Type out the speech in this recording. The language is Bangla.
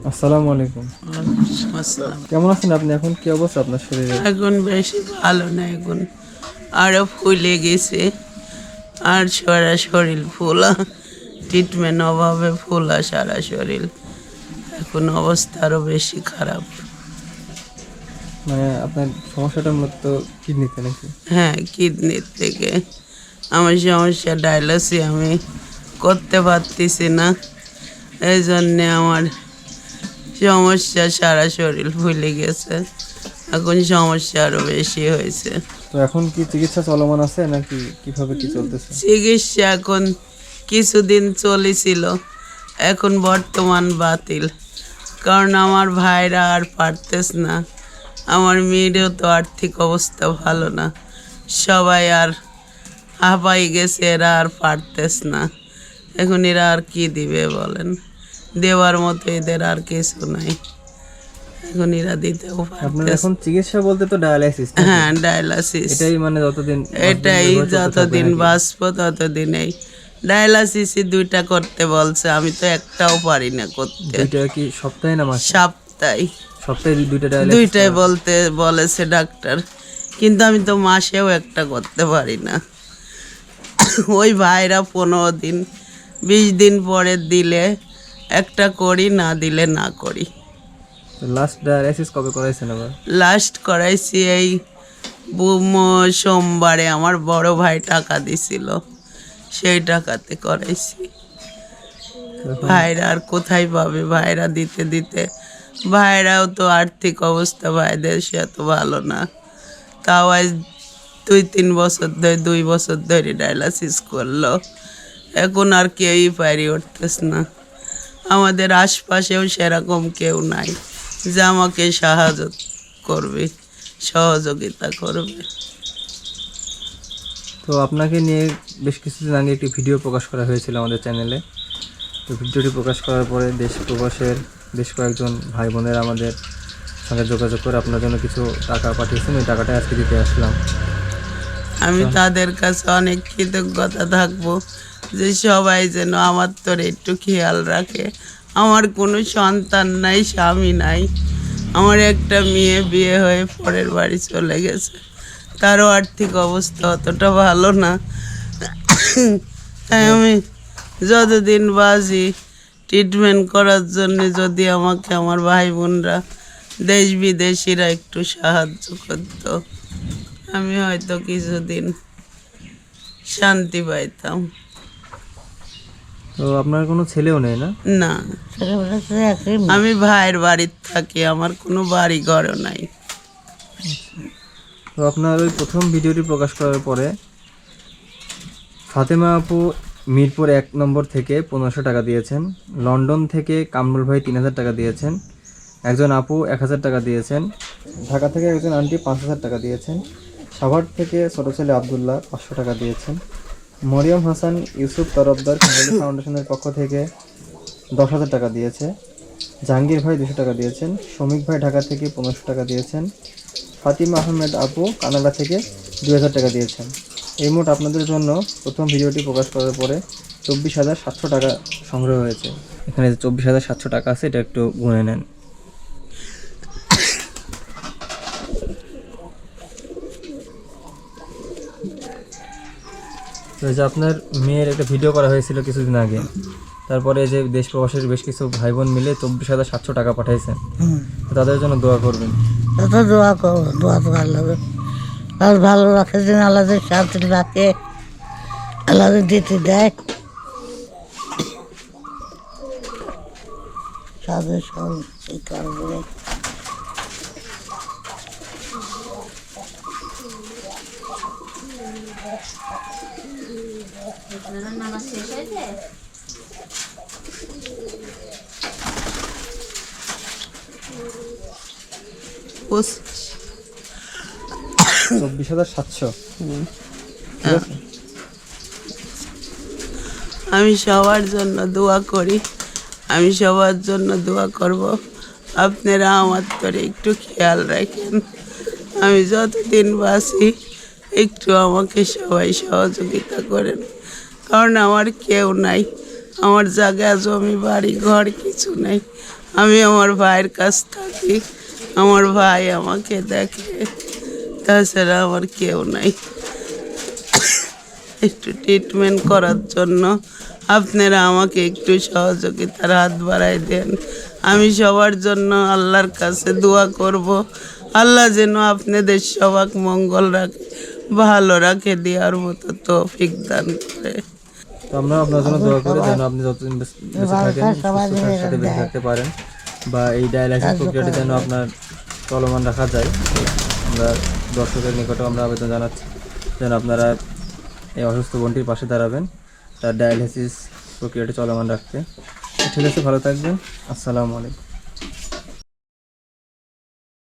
আসসালামু আলাইকুম। আসসালাম। কেমন আছেন আপনি? এখন কি অবস্থা আপনার শরীরে? এখন বেশি ভালো না, এখন আরো ফুলে গেছে, আর সারা শরীর ফোলা, ট্রিটমেন্ট অভাবে ফোলা সারা শরীর। এখন অবস্থা আরো বেশি খারাপ। মানে আপনার সমস্যাটা মূলত কিডনিতে নাকি? হ্যাঁ, কিডনির থেকে আমার সমস্যা, ডায়ালিসিস আমি করতে পারতেছি না, এই জন্যে আমার সমস্যা, সারা শরীর ফুলে গেছে, এখন সমস্যা আরো বেশি হয়েছে। তো এখন কি চিকিৎসা চলমান আছে নাকি কিভাবে কি চলতেছে? চিকিৎসা এখন কিছুদিন চলেছিল, এখন বর্তমান বাতিল, কারণ আমার ভাইরা আর পারতেস না, আমার মেয়েরও তো আর্থিক অবস্থা ভালো না, সবাই আর হাঁপাই গেছে, এরা আর পারতেস না। এখন এরা আর কি দিবে বলেন, দেওয়ার মতো এদের আর কিছু নাই, এখন এরা দিতেও আপনার পারতেস। এখন চিকিৎসা বলতে তো ডায়ালাইসিস নাকি? হ্যাঁ, ডায়ালাসিস। এটাই মানে যতদিন এটাই বাঁচবেন চলতে থাকবে যতদিন নাকি? বাঁচবো ততদিন এই ডায়ালাসিসই 2টা করতে বলছে, আমি তো একটাও পারি না করতে। দুইটা কি সপ্তাহে না মাসে? সপ্তাহে সপ্তাহে দুইটা ডায়ালাইসিস? দুইটাই বলতে বলেছে ডাক্তার, কিন্তু আমি তো মাসেও একটা করতে পারি না। ওই ভাইরা 15 দিন 20 দিন পরে দিলে একটা করি, না দিলে না করি। লাস্ট ডায়ালাইসিস কবে করাইছেন আবার? লাস্ট করাইছি এই সোমবারে, আমার বড় ভাই টাকা দিছিল, সেই টাকাতে করাইছি। ভাইরা আর কোথায় পাবে, ভাইরা দিতে দিতে, ভাইরাও তো আর্থিক অবস্থা ভাইদের সে এত ভালো না, তাও আজ 2-3 বছর ধরে 2 বছর ধরে ডায়ালাসিস করলো, এখন আর কেউই পারি উঠতেস না। আমাদের আশপাশেও সেরকম কেউ নাই যে আমাকে সাহায্য করবে, সহযোগিতা করবে। তো আপনাকে নিয়ে বেশ কিছুদিন আগে একটি ভিডিও প্রকাশ করা হয়েছিল আমাদের চ্যানেলে। তো ভিডিওটি প্রকাশ করার পরে দেশ প্রবাসের বেশ কয়েকজন ভাই বোনেরা আমাদের সঙ্গে যোগাযোগ করে আপনার জন্য কিছু টাকা পাঠিয়েছেন, ওই টাকাটা আজকে দিতে আসলাম। আমি তাদের কাছে অনেক কৃতজ্ঞতা থাকবো যে সবাই যেন আমার তোর একটু খেয়াল রাখে। আমার কোনো সন্তান নাই, স্বামী নাই, আমার একটা মেয়ে বিয়ে হয়ে পরের বাড়ি চলে গেছে, তারও আর্থিক অবস্থা অতটা ভালো না। তাই আমি যতদিন বাঁচি ট্রিটমেন্ট করার জন্য যদি আমাকে আমার ভাই বোনরা, দেশ বিদেশিরা একটু সাহায্য করতো, আমি হয়তো কিছুদিন শান্তি পাইতাম। তো আপনার কোনো ছেলেও নেই না? না, আমি ভাইয়ের বাড়িতে থাকি, আমার কোনো বাড়ি ঘরও নাই। তো আপনার ওই প্রথম ভিডিওটি প্রকাশ করার পরে ফাতেমা আপু মিরপুর 1 নম্বর থেকে 1500 টাকা দিয়েছেন, লন্ডন থেকে কামরুল ভাই 3000 টাকা দিয়েছেন, একজন আপু 1000 টাকা দিয়েছেন, ঢাকা থেকে একজন আন্টি 5000 টাকা দিয়েছেন, সাভার থেকে ছোট ছেলে আবদুল্লাহ 500 টাকা দিয়েছেন, মরিয়ম হাসান ইউসুফ তরফদার ফ্যামিলি ফাউন্ডেশনের পক্ষ থেকে 10,000 টাকা দিয়েছে, জাহাঙ্গীর ভাই 200 টাকা দিয়েছেন, শমিক ভাই ঢাকা থেকে 1500 টাকা দিয়েছেন, ফাতিমা আহমেদ আপু কানাডা থেকে 2000 টাকা দিয়েছেন। এই মোট আপনাদের জন্য প্রথম ভিডিওটি প্রকাশ করার পরে 24,700 টাকা সংগ্রহ হয়েছে। এখানে যে 24,700 টাকা আছে এটা একটু গুনে নেন। তো এই যে আপনার মেয়ের একটা ভিডিও করা হয়েছিল কিছুদিন আগে, তারপরে যে দেশ প্রবাসের বেশ কিছু ভাই বোন মিলে 24,700 টাকা পাঠাইছেন, তো তাদের জন্য দোয়া করবেন। তো দোয়া করবো, দোয়া তো ভালো হবে, আর ভালো রাখে যেন আল্লাহ শান্তি রাখে, আল্লাহ দিতে দেয়, সাদের সব এই কারণে। নামাজ শেষ হয়েছে? 24,700। আমি সবার জন্য দোয়া করি, আমি সবার জন্য দোয়া করব, আপনারা আমার তোরে একটু খেয়াল রাখেন, আমি যতদিন বাঁচি একটু আমাকে সবাই সহযোগিতা করেন, কারণ আমার কেউ নাই, আমার জায়গা জমি বাড়ি ঘর কিছু নেই, আমি আমার ভাইয়ের কাছ থাকি, আমার ভাই আমাকে দেখে, তাছাড়া আমার কেউ নাই। একটু ট্রিটমেন্ট করার জন্য আপনারা আমাকে একটু সহযোগিতার হাত বাড়াই দেন। আমি সবার জন্য আল্লাহর কাছে দোয়া করব, আল্লাহ যেন আপনাদের সবাক মঙ্গল রাখে, ভালো রাখে, দেওয়ার মতো তৌফিক দান করে। তো আমরা আপনার জন্য দোয়া করি যেন আপনি যতদিন বেঁচে থাকেন সুস্থতার সাথে বেঁচে থাকতে পারেন, বা এই ডায়ালাইসিস প্রক্রিয়াটি যেন আপনার চলমান রাখা যায়। আমরা দর্শকের নিকটে আমরা আবেদন জানাচ্ছি যেন আপনারা এই অসুস্থ বোনটির পাশে দাঁড়াবেন, তার ডায়ালাইসিস প্রক্রিয়াটি চলমান রাখতে। ঠিক আছে, ভালো থাকবেন। আসসালামু আলাইকুম।